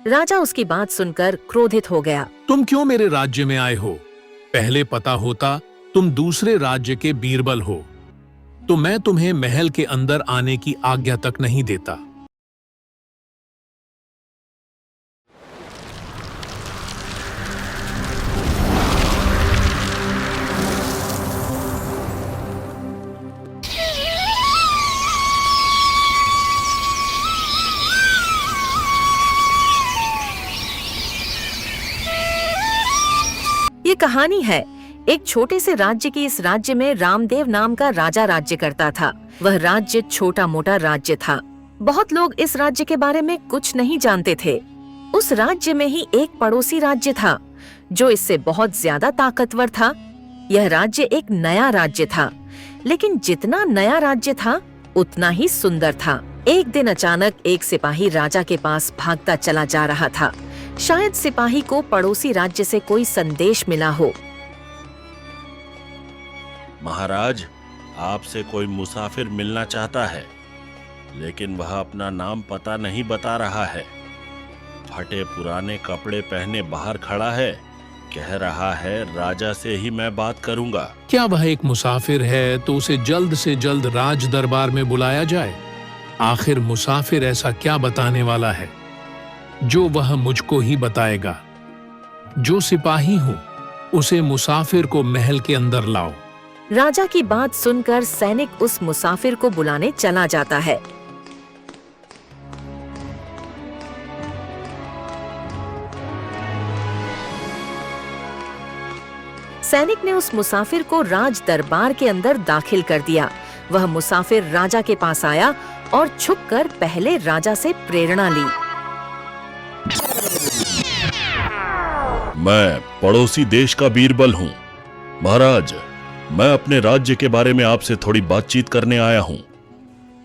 राजा उसकी बात सुनकर क्रोधित हो गया। तुम क्यों मेरे राज्य में आए हो? पहले पता होता तुम दूसरे राज्य के बीरबल हो तो मैं तुम्हें महल के अंदर आने की आज्ञा तक नहीं देता। ये कहानी है एक छोटे से राज्य की। इस राज्य में रामदेव नाम का राजा राज्य करता था। वह राज्य छोटा मोटा राज्य था। बहुत लोग इस राज्य के बारे में कुछ नहीं जानते थे। उस राज्य में ही एक पड़ोसी राज्य था जो इससे बहुत ज्यादा ताकतवर था। यह राज्य एक नया राज्य था, लेकिन जितना नया राज्य था उतना ही सुंदर था। एक दिन अचानक एक सिपाही राजा के पास भागता चला जा रहा था। शायद सिपाही को पड़ोसी राज्य से कोई संदेश मिला हो। महाराज, आपसे कोई मुसाफिर मिलना चाहता है, लेकिन वह अपना नाम पता नहीं बता रहा है। फटे पुराने कपड़े पहने बाहर खड़ा है, कह रहा है राजा से ही मैं बात करूंगा। क्या वह एक मुसाफिर है तो उसे जल्द से जल्द राज दरबार में बुलाया जाए। आखिर मुसाफिर ऐसा क्या बताने वाला है जो वह मुझको ही बताएगा। जो सिपाही हूं उसे मुसाफिर को महल के अंदर लाओ। राजा की बात सुनकर सैनिक उस मुसाफिर को बुलाने चला जाता है। सैनिक ने उस मुसाफिर को राज दरबार के अंदर दाखिल कर दिया। वह मुसाफिर राजा के पास आया और छुपकर पहले राजा से प्रेरणा ली। मैं पड़ोसी देश का बीरबल हूँ। महाराज, मैं अपने राज्य के बारे में आपसे थोड़ी बातचीत करने आया हूँ।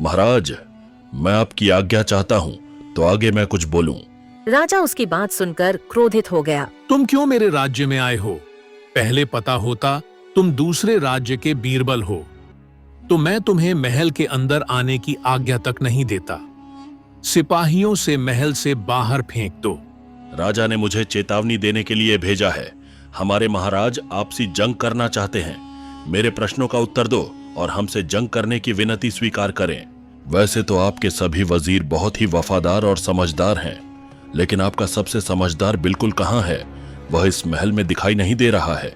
महाराज, मैं आपकी आज्ञा चाहता हूँ तो आगे मैं कुछ बोलूं। राजा उसकी बात सुनकर क्रोधित हो गया। तुम क्यों मेरे राज्य में आए हो? पहले पता होता तुम दूसरे राज्य के बीरबल हो तो मैं तुम्हें महल के अंदर आने की आज्ञा तक नहीं देता। सिपाहियों से महल से बाहर फेंक दो। राजा ने मुझे चेतावनी देने के लिए भेजा है। हमारे महाराज आपसी जंग करना चाहते हैं। मेरे प्रश्नों का उत्तर दो और हमसे जंग करने की विनती स्वीकार करें। वैसे तो आपके सभी वजीर बहुत ही वफादार और समझदार हैं, लेकिन आपका सबसे समझदार बिल्कुल कहाँ है? वह इस महल में दिखाई नहीं दे रहा है।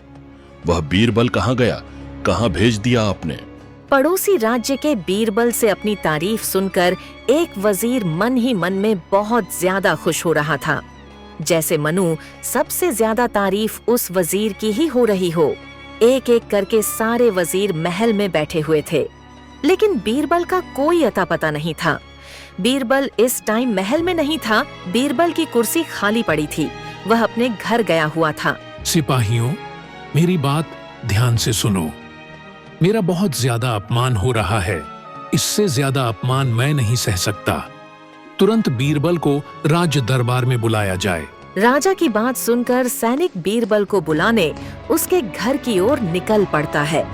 वह बीरबल कहाँ गया? कहाँ भेज दिया आपने? पड़ोसी राज्य के बीरबल से अपनी तारीफ सुनकर एक वजीर मन ही मन में बहुत ज्यादा खुश हो रहा था, जैसे मनु सबसे ज्यादा तारीफ उस वजीर की ही हो रही हो। एक एक करके सारे वजीर महल में बैठे हुए थे, लेकिन बीरबल का कोई अता पता नहीं था। बीरबल इस टाइम महल में नहीं था। बीरबल की कुर्सी खाली पड़ी थी। वह अपने घर गया हुआ था। सिपाहियों, मेरी बात ध्यान से सुनो। मेरा बहुत ज्यादा अपमान हो रहा है। इससे ज्यादा अपमान मैं नहीं सह सकता। तुरंत बीरबल को राज दरबार में बुलाया जाए। राजा की बात सुनकर सैनिक बीरबल को बुलाने उसके घर की ओर निकल पड़ता है।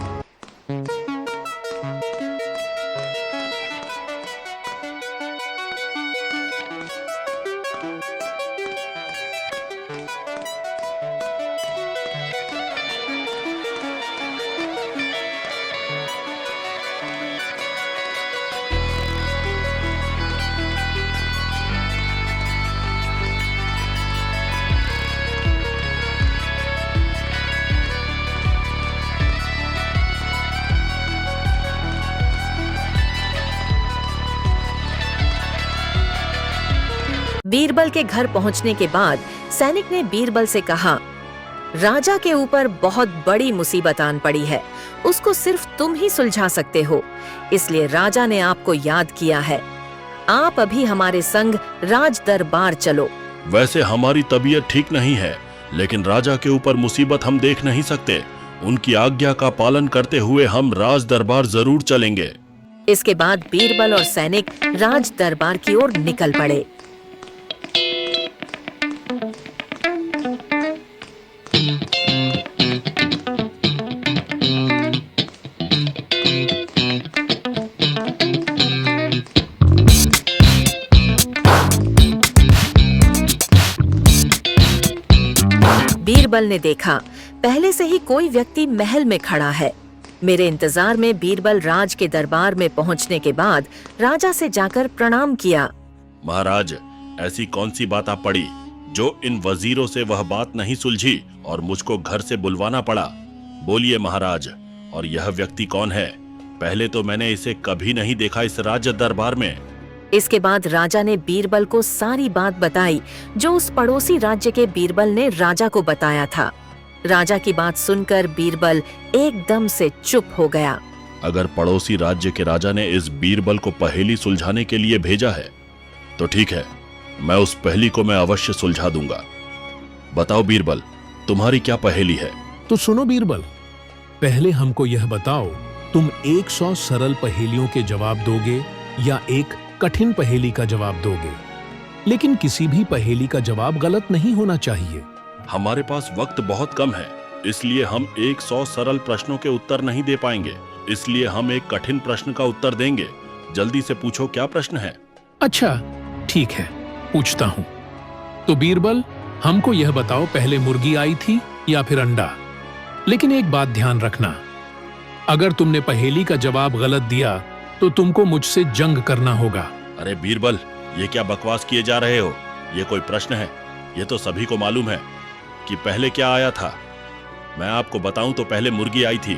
बीरबल के घर पहुंचने के बाद सैनिक ने बीरबल से कहा, राजा के ऊपर बहुत बड़ी मुसीबत आन पड़ी है। उसको सिर्फ तुम ही सुलझा सकते हो, इसलिए राजा ने आपको याद किया है। आप अभी हमारे संग राज दरबार चलो। वैसे हमारी तबीयत ठीक नहीं है, लेकिन राजा के ऊपर मुसीबत हम देख नहीं सकते। उनकी आज्ञा का पालन करते हुए हम राज दरबार जरूर चलेंगे। इसके बाद बीरबल और सैनिक राज दरबार की ओर निकल पड़े। बीरबल ने देखा पहले से ही कोई व्यक्ति महल में खड़ा है। मेरे इंतजार में बीरबल राज के दरबार में पहुंचने के बाद राजा से जाकर प्रणाम किया। महाराज, ऐसी कौन सी बात आप पड़ी जो इन वजीरों से वह बात नहीं सुलझी और मुझको घर से बुलवाना पड़ा? बोलिए महाराज, और यह व्यक्ति कौन है? पहले तो मैंने इसे कभी नहीं देखा इस राज दरबार में। इसके बाद राजा ने बीरबल को सारी बात बताई जो उस पड़ोसी राज्य के बीरबल ने राजा को बताया था। राजा की बात सुनकर बीरबल एकदम से चुप हो गया। अगर पड़ोसी राज्य के राजा ने इस बीरबल को पहेली सुलझाने के लिए भेजा है तो ठीक है, मैं उस पहेली को मैं अवश्य सुलझा दूंगा। बताओ बीरबल, तुम्हारी क्या पहेली है? तो सुनो बीरबल, पहले हमको यह बताओ, तुम 100 सरल पहेलियों के जवाब दोगे या एक कठिन पहेली का जवाब दोगे? लेकिन किसी भी पहेली का जवाब गलत नहीं होना चाहिए। हमारे पास वक्त बहुत कम है, इसलिए हम 100 सरल प्रश्नों के उत्तर नहीं दे पाएंगे, इसलिए हम एक कठिन प्रश्न का उत्तर देंगे। जल्दी से पूछो, क्या प्रश्न है? अच्छा ठीक है, पूछता हूँ। तो बीरबल, हमको यह बताओ, पहले मुर्गी आई थी या फिर अंडा? लेकिन एक बात ध्यान रखना, अगर तुमने पहेली का जवाब गलत दिया तो तुमको मुझसे जंग करना होगा। अरे बीरबल, ये क्या बकवास किए जा रहे हो? ये कोई प्रश्न है? ये तो सभी को मालूम है कि पहले क्या आया था। मैं आपको बताऊं तो पहले मुर्गी आई थी।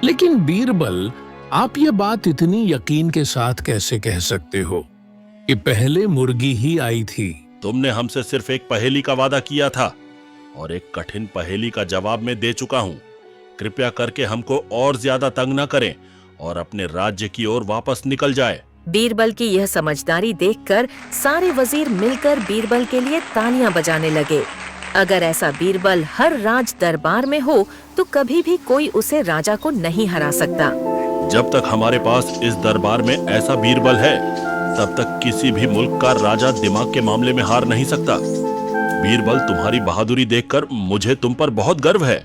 लेकिन बीरबल, आप ये बात इतनी यकीन के साथ कैसे कह सकते हो कि पहले मुर्गी ही आई थी? तुमने हमसे सिर्फ एक पहेली का वादा किया था और एक कठिन पहेली का जवाब मैं दे चुका हूँ। कृपया करके हमको और ज्यादा तंग न करें और अपने राज्य की ओर वापस निकल जाए। बीरबल की यह समझदारी देखकर सारे वजीर मिलकर बीरबल के लिए तालियां बजाने लगे। अगर ऐसा बीरबल हर राज दरबार में हो तो कभी भी कोई उसे राजा को नहीं हरा सकता। जब तक हमारे पास इस दरबार में ऐसा बीरबल है, तब तक किसी भी मुल्क का राजा दिमाग के मामले में हार नहीं सकता। बीरबल, तुम्हारी बहादुरी देखकर मुझे तुम पर बहुत गर्व है।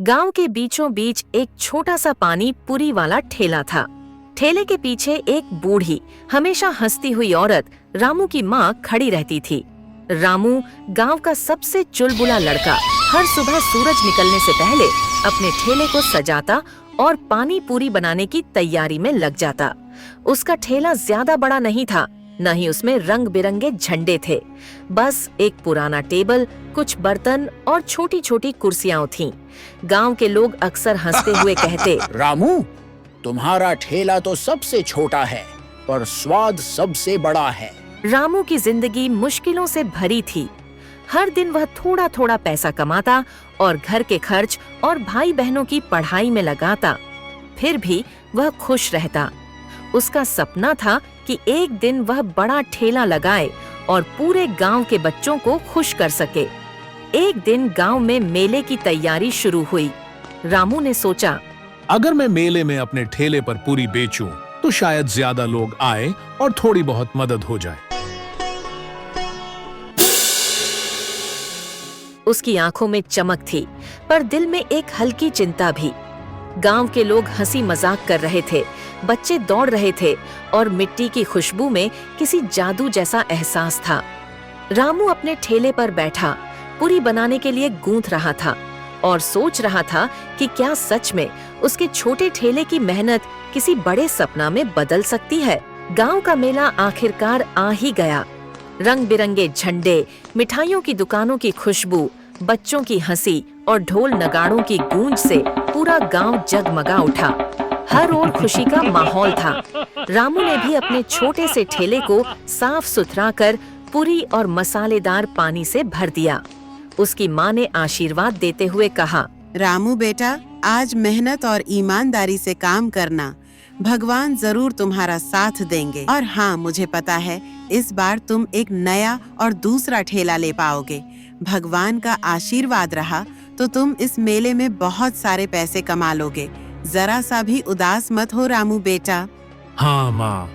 गांव के बीचों बीच एक छोटा सा पानी पुरी वाला ठेला था। ठेले के पीछे एक बूढ़ी, हमेशा हंसती हुई औरत रामू की माँ खड़ी रहती थी। रामू गांव का सबसे चुलबुला लड़का हर सुबह सूरज निकलने से पहले अपने ठेले को सजाता और पानी पूरी बनाने की तैयारी में लग जाता। उसका ठेला ज्यादा बड़ा नहीं था, न ही उसमें रंग बिरंगे झंडे थे। बस एक पुराना टेबल, कुछ बर्तन और छोटी छोटी कुर्सियां थीं। गांव के लोग अक्सर हंसते हुए कहते, रामू, तुम्हारा ठेला तो सबसे छोटा है पर स्वाद सबसे बड़ा है। रामू की जिंदगी मुश्किलों से भरी थी। हर दिन वह थोड़ा थोड़ा पैसा कमाता और घर के खर्च और भाई बहनों की पढ़ाई में लगाता। फिर भी वह खुश रहता। उसका सपना था कि एक दिन वह बड़ा ठेला लगाए और पूरे गांव के बच्चों को खुश कर सके। एक दिन गांव में मेले की तैयारी शुरू हुई। रामू ने सोचा, अगर मैं मेले में अपने ठेले पर पूरी बेचूं, तो शायद ज्यादा लोग आए और थोड़ी बहुत मदद हो जाए। उसकी आंखों में चमक थी, पर दिल में एक हल्की चिंता भी। गांव के लोग हंसी मजाक कर रहे थे, बच्चे दौड़ रहे थे और मिट्टी की खुशबू में किसी जादू जैसा एहसास था। रामू अपने ठेले पर बैठा पूरी बनाने के लिए गूंथ रहा था और सोच रहा था कि क्या सच में उसके छोटे ठेले की मेहनत किसी बड़े सपना में बदल सकती है। गांव का मेला आखिरकार आ ही गया। रंग बिरंगे झंडे, मिठाइयों की दुकानों की खुशबू, बच्चों की हंसी और ढोल नगाड़ों की गूंज से पूरा गांव जगमगा उठा। हर ओर खुशी का माहौल था। रामू ने भी अपने छोटे से ठेले को साफ सुथरा कर पूरी और मसालेदार पानी से भर दिया। उसकी माँ ने आशीर्वाद देते हुए कहा, रामू बेटा, आज मेहनत और ईमानदारी से काम करना, भगवान जरूर तुम्हारा साथ देंगे। और हाँ, मुझे पता है इस बार तुम एक नया और दूसरा ठेला ले पाओगे। भगवान का आशीर्वाद रहा तो तुम इस मेले में बहुत सारे पैसे कमा लोगे। जरा सा भी उदास मत हो रामू बेटा। हाँ माँ,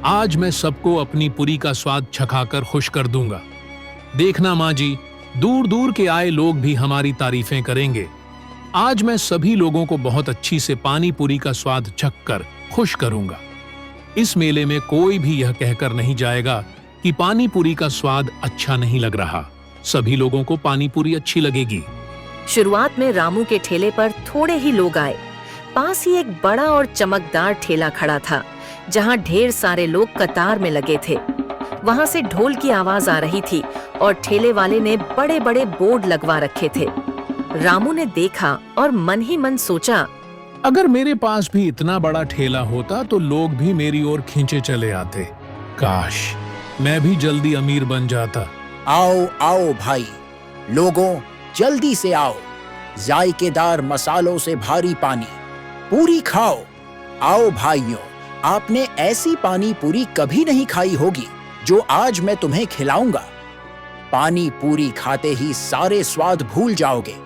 आज मैं सबको अपनी पूरी का स्वाद चखाकर खुश कर दूंगा। देखना माँ जी, दूर दूर के आए लोग भी हमारी तारीफें करेंगे। आज मैं सभी लोगों को बहुत अच्छी से पानी पूरी का स्वाद चखकर खुश करूंगा। इस मेले में कोई भी यह कहकर नहीं जाएगा कि पानी पूरी का स्वाद अच्छा नहीं लग रहा। सभी लोगों को पानी पूरी अच्छी लगेगी। शुरुआत में रामू के ठेले पर थोड़े ही लोग आए। पास ही एक बड़ा और चमकदार ठेला खड़ा था, जहां ढेर सारे लोग कतार में लगे थे। वहां से ढोल की आवाज आ रही थी और ठेले वाले ने बड़े बड़े बोर्ड लगवा रखे थे। रामू ने देखा और मन ही मन सोचा, अगर मेरे पास भी इतना बड़ा ठेला होता तो लोग भी मेरी ओर खींचे चले आते। काश मैं भी जल्दी अमीर बन जाता। आओ आओ भाई, लोगों जल्दी से आओ। जायकेदार मसालों से भारी पानी पूरी खाओ। आओ भाइयों, आपने ऐसी पानी पूरी कभी नहीं खाई होगी जो आज मैं तुम्हें खिलाऊंगा। पानी पूरी खाते ही सारे स्वाद भूल जाओगे।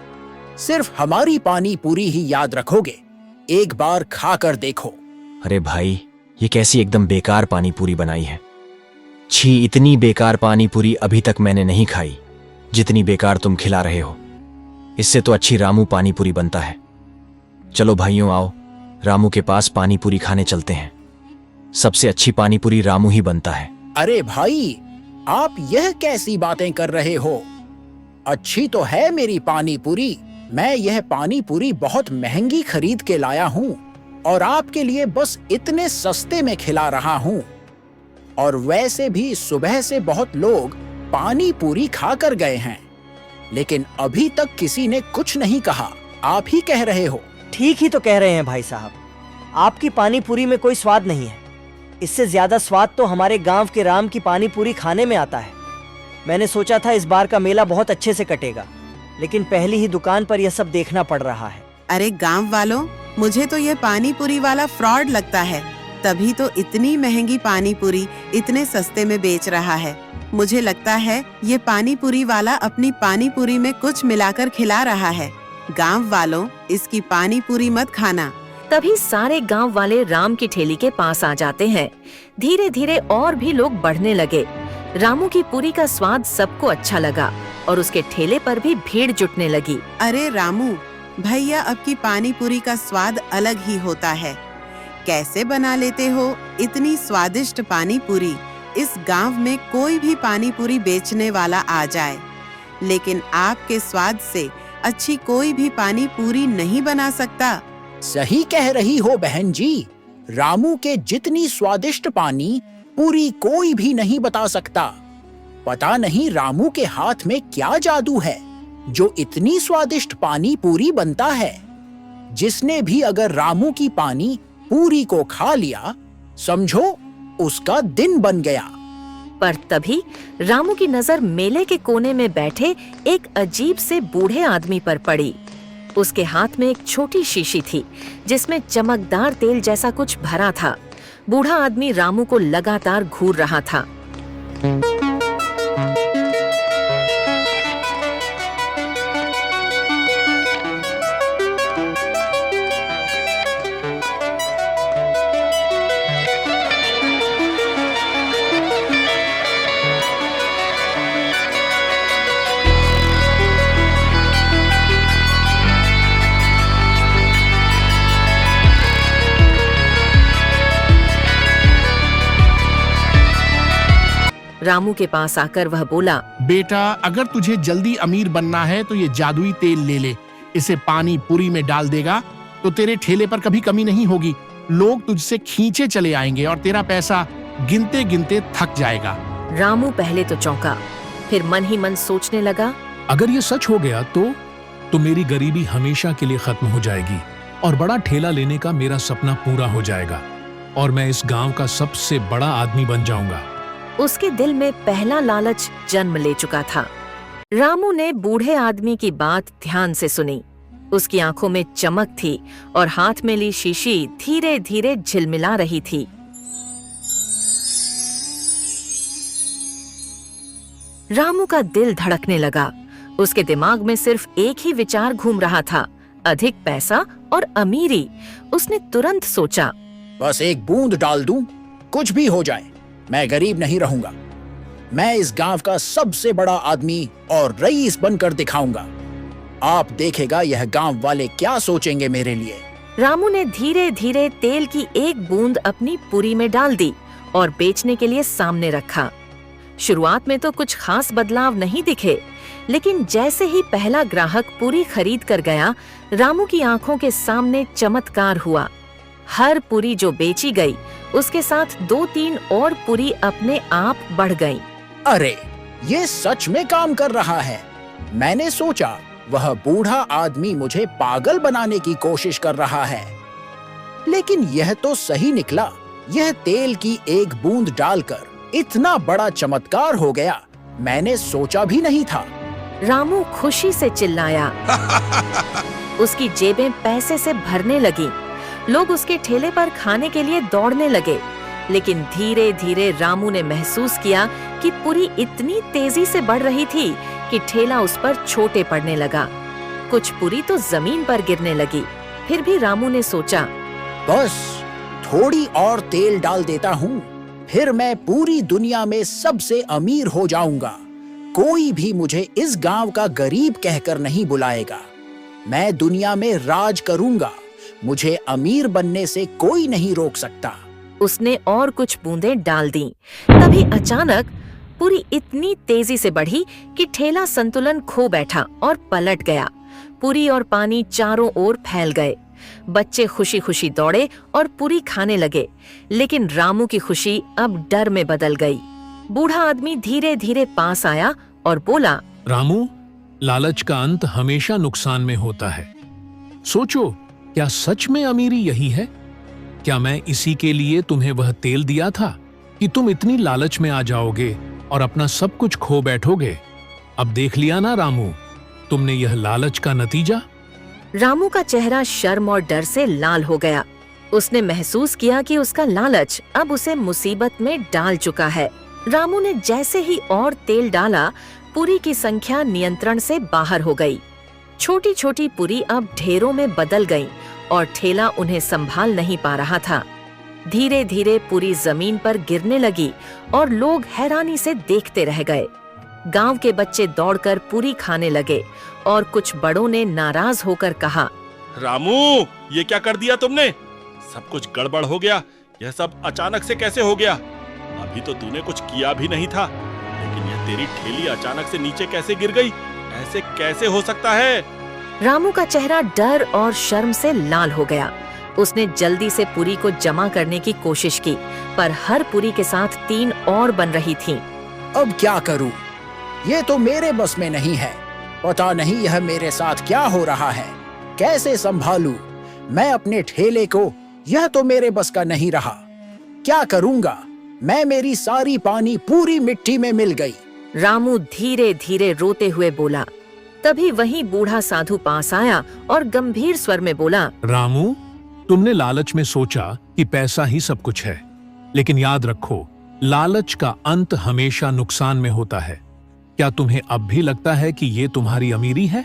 सिर्फ हमारी पानी पूरी ही याद रखोगे। एक बार खाकर देखो। अरे भाई, ये कैसी एकदम बेकार पानी पूरी बनाई है। छी, इतनी बेकार पानी पूरी अभी तक मैंने नहीं खाई जितनी बेकार तुम खिला रहे हो। इससे तो अच्छी रामू पानी पूरी बनता है। चलो भाइयों, आओ रामू के पास पानी पूरी खाने चलते हैं। सबसे अच्छी पानी पूरी रामू ही बनता है। अरे भाई, आप यह कैसी बातें कर रहे हो? अच्छी तो है मेरी पानी पूरी। मैं यह पानी पूरी बहुत महंगी खरीद के लाया हूँ और आपके लिए बस इतने सस्ते में खिला रहा हूँ। और वैसे भी सुबह से बहुत लोग पानी पूरी खाकर गए हैं, लेकिन अभी तक किसी ने कुछ नहीं कहा। आप ही कह रहे हो। ठीक ही तो कह रहे हैं भाई साहब। आपकी पानी पूरी में कोई स्वाद नहीं है। इससे ज्यादा स्वाद तो हमारे गांव के राम की पानी पूरी खाने में आता है। मैंने सोचा था इस बार का मेला बहुत अच्छे से कटेगा, लेकिन पहली ही दुकान पर यह सब देखना पड़ रहा है। अरे गांव वालों, मुझे तो ये पानी पूरी वाला फ्रॉड लगता है। तभी तो इतनी महंगी पानी पूरी इतने सस्ते में बेच रहा है। मुझे लगता है ये पानी पूरी वाला अपनी पानी पूरी में कुछ मिलाकर खिला रहा है। गांव वालों, इसकी पानी पूरी मत खाना। तभी सारे गांव वाले राम की ठेली के पास आ जाते हैं। धीरे धीरे और भी लोग बढ़ने लगे। रामू की पूरी का स्वाद सबको अच्छा लगा और उसके ठेले पर भी भीड़ जुटने लगी। अरे रामू भैया, अब की पानी पूरी का स्वाद अलग ही होता है। कैसे बना लेते हो इतनी स्वादिष्ट पानी पूरी? इस गांव में कोई भी पानी पूरी बेचने वाला आ जाए, लेकिन आपके स्वाद से अच्छी कोई भी पानी पूरी नहीं बना सकता। सही कह रही हो बहन जी। रामू के जितनी स्वादिष्ट पानी पूरी कोई भी नहीं बता सकता। पता नहीं रामू के हाथ में क्या जादू है जो इतनी स्वादिष्ट पानी पूरी बनता है। जिसने भी अगर रामू की पानी पूरी को खा लिया, समझो उसका दिन बन गया। पर तभी रामू की नजर मेले के कोने में बैठे एक अजीब से बूढ़े आदमी पर पड़ी। उसके हाथ में एक छोटी शीशी थी जिसमें चमकदार तेल जैसा कुछ भरा था। बूढ़ा आदमी रामू को लगातार घूर रहा था। रामू के पास आकर वह बोला, बेटा, अगर तुझे जल्दी अमीर बनना है तो ये जादुई तेल ले ले। इसे पानी पूरी में डाल देगा तो तेरे ठेले पर कभी कमी नहीं होगी। लोग तुझसे खींचे चले आएंगे और तेरा पैसा गिनते गिनते थक जाएगा। रामू पहले तो चौंका, फिर मन ही मन सोचने लगा, अगर ये सच हो गया तो मेरी गरीबी हमेशा के लिए खत्म हो जाएगी और बड़ा ठेला लेने का मेरा सपना पूरा हो जाएगा और मैं इस गांव का सबसे बड़ा आदमी बन जाऊंगा। उसके दिल में पहला लालच जन्म ले चुका था। रामू ने बूढ़े आदमी की बात ध्यान से सुनी। उसकी आंखों में चमक थी और हाथ में ली शीशी धीरे धीरे झिलमिला रही थी। रामू का दिल धड़कने लगा। उसके दिमाग में सिर्फ एक ही विचार घूम रहा था, अधिक पैसा और अमीरी। उसने तुरंत सोचा, बस एक बूंद डाल दूं, कुछ भी हो जाए, मैं गरीब नहीं रहूंगा। मैं इस गांव का सबसे बड़ा आदमी और रईस बनकर दिखाऊंगा। आप देखेगा यह गांव वाले क्या सोचेंगे मेरे लिए। रामू ने धीरे धीरे तेल की एक बूंद अपनी पुरी में डाल दी और बेचने के लिए सामने रखा। शुरुआत में तो कुछ खास बदलाव नहीं दिखे, लेकिन जैसे ही पहला ग्राहक पुरी खरीद कर गया, रामू की आंखों के सामने चमत्कार हुआ। हर पुरी जो बेची गई, उसके साथ 2-3 और पुरी अपने आप बढ़ गईं। अरे, ये सच में काम कर रहा है। मैंने सोचा वह बूढ़ा आदमी मुझे पागल बनाने की कोशिश कर रहा है, लेकिन यह तो सही निकला। यह तेल की एक बूंद डालकर इतना बड़ा चमत्कार हो गया, मैंने सोचा भी नहीं था। रामू खुशी से चिल्लाया। उसकी जेबें पैसे से भरने लगी। लोग उसके ठेले पर खाने के लिए दौड़ने लगे, लेकिन धीरे धीरे रामू ने महसूस किया कि पुरी इतनी तेजी से बढ़ रही थी कि ठेला उस पर छोटे पड़ने लगा। कुछ पुरी तो जमीन पर गिरने लगी। फिर भी रामू ने सोचा, बस थोड़ी और तेल डाल देता हूँ, फिर मैं पूरी दुनिया में सबसे अमीर हो जाऊंगा। कोई भी मुझे इस गांव का गरीब कहकर नहीं बुलाएगा। मैं दुनिया में राज करूंगा। मुझे अमीर बनने से कोई नहीं रोक सकता। उसने और कुछ बूंदें डाल दी। तभी अचानक पुरी इतनी तेजी से बढ़ी कि ठेला संतुलन खो बैठा और पलट गया। पुरी और पानी चारों ओर फैल गए। बच्चे खुशी खुशी दौड़े और पुरी खाने लगे, लेकिन रामू की खुशी अब डर में बदल गई। बूढ़ा आदमी धीरे धीरे पास आया और बोला, रामू, लालच का अंत हमेशा नुकसान में होता है। सोचो, क्या सच में अमीरी यही है? क्या मैं इसी के लिए तुम्हें वह तेल दिया था कि तुम इतनी लालच में आ जाओगे और अपना सब कुछ खो बैठोगे? अब देख लिया ना रामू, तुमने यह लालच का नतीजा। रामू का चेहरा शर्म और डर से लाल हो गया। उसने महसूस किया कि उसका लालच अब उसे मुसीबत में डाल चुका है। रामू ने जैसे ही और तेल डाला, पुरी की संख्या नियंत्रण से बाहर हो गई। छोटी छोटी पुरी अब ढेरों में बदल गईं और ठेला उन्हें संभाल नहीं पा रहा था। धीरे धीरे पुरी जमीन पर गिरने लगी और लोग हैरानी से देखते रह गए। गांव के बच्चे दौड़कर पुरी खाने लगे और कुछ बड़ों ने नाराज होकर कहा, रामू, ये क्या कर दिया तुमने? सब कुछ गड़बड़ हो गया। यह सब अचानक से कैसे हो गया? अभी तो तूने कुछ किया भी नहीं था, लेकिन यह तेरी ठेली अचानक से नीचे कैसे गिर गई? ऐसे कैसे हो सकता है? रामू का चेहरा डर और शर्म से लाल हो गया। उसने जल्दी से पुरी को जमा करने की कोशिश की, पर हर पुरी के साथ 3 और बन रही थीं। अब क्या करूं? ये तो मेरे बस में नहीं है। पता नहीं यह मेरे साथ क्या हो रहा है। कैसे संभालूं? मैं अपने ठेले को, यह तो मेरे बस का नहीं रहा। क्या करूंगा? मैं, मेरी सारी पानी पूरी मिट्टी में मिल गई। रामू धीरे धीरे रोते हुए बोला। तभी वही बूढ़ा साधु पास आया और गंभीर स्वर में बोला, रामू, तुमने लालच में सोचा कि पैसा ही सब कुछ है, लेकिन याद रखो, लालच का अंत हमेशा नुकसान में होता है। क्या तुम्हें अब भी लगता है कि ये तुम्हारी अमीरी है?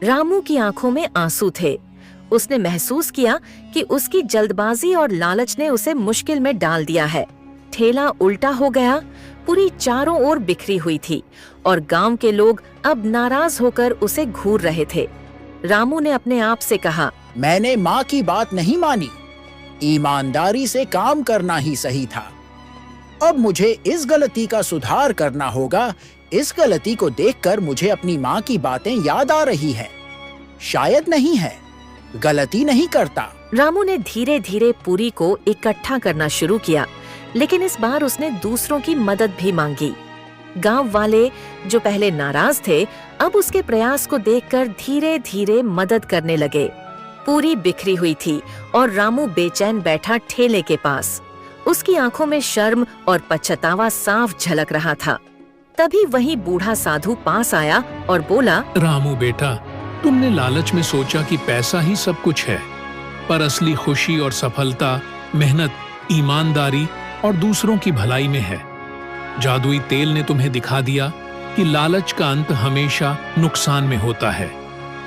रामू की आंखों में आंसू थे। उसने महसूस किया कि उसकी जल्दबाजी और लालच ने उसे मुश्किल में डाल दिया है। ठेला उल्टा हो गया, पूरी चारों ओर बिखरी हुई थी और गांव के लोग अब नाराज होकर उसे घूर रहे थे। रामू ने अपने आप से कहा, मैंने माँ की बात नहीं मानी। ईमानदारी से काम करना ही सही था। अब मुझे इस गलती का सुधार करना होगा। इस गलती को देखकर मुझे अपनी माँ की बातें याद आ रही है। शायद नहीं है, गलती नहीं करता। रामू ने धीरे धीरे पूरी को इकट्ठा करना शुरू किया, लेकिन इस बार उसने दूसरों की मदद भी मांगी। गांव वाले जो पहले नाराज थे, अब उसके प्रयास को देखकर धीरे धीरे मदद करने लगे। पूरी बिखरी हुई थी और रामू बेचैन बैठा ठेले के पास। उसकी आंखों में शर्म और पछतावा साफ झलक रहा था। तभी वही बूढ़ा साधु पास आया और बोला, रामू बेटा, तुमने लालच में सोचा कि पैसा ही सब कुछ है, पर असली खुशी और सफलता मेहनत, ईमानदारी और दूसरों की भलाई में है। जादुई तेल ने तुम्हें दिखा दिया कि लालच का अंत हमेशा नुकसान में होता है।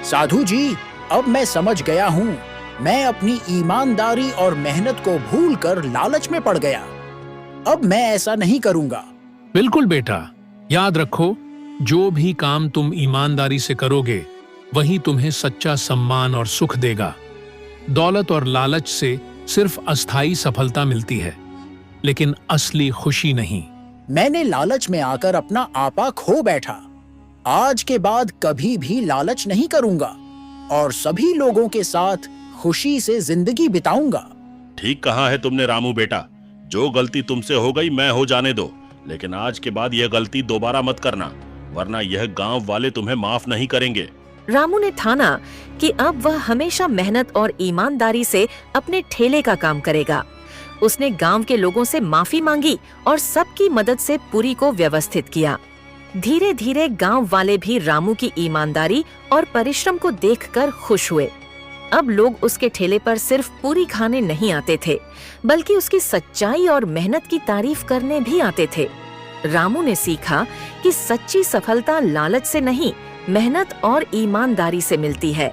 साधु जी, अब मैं समझ गया हूँ। मैं अपनी ईमानदारी और मेहनत को भूलकर लालच में पड़ गया। अब मैं ऐसा नहीं करूँगा। बिल्कुल बेटा, याद रखो, जो भी काम तुम ईमानदारी से करोगे, वही तुम्हें सच्चा सम्मान और सुख देगा। दौलत और लालच से सिर्फ अस्थायी सफलता मिलती है, लेकिन असली खुशी नहीं। मैंने लालच में आकर अपना आपा खो बैठा। आज के बाद कभी भी लालच नहीं करूंगा और सभी लोगों के साथ खुशी से जिंदगी बिताऊंगा। ठीक कहा है तुमने रामू बेटा। जो गलती तुमसे हो गई मैं हो जाने दो, लेकिन आज के बाद यह गलती दोबारा मत करना, वरना यह गांव वाले तुम्हें माफ नहीं करेंगे। रामू ने ठाना कि अब वह हमेशा मेहनत और ईमानदारी से अपने ठेले का काम करेगा। उसने गांव के लोगों से माफी मांगी और सबकी मदद से पुरी को व्यवस्थित किया। धीरे धीरे गांव वाले भी रामू की ईमानदारी और परिश्रम को देखकर खुश हुए। अब लोग उसके ठेले पर सिर्फ पूरी खाने नहीं आते थे, बल्कि उसकी सच्चाई और मेहनत की तारीफ करने भी आते थे। रामू ने सीखा कि सच्ची सफलता लालच से नहीं, मेहनत और ईमानदारी से मिलती है।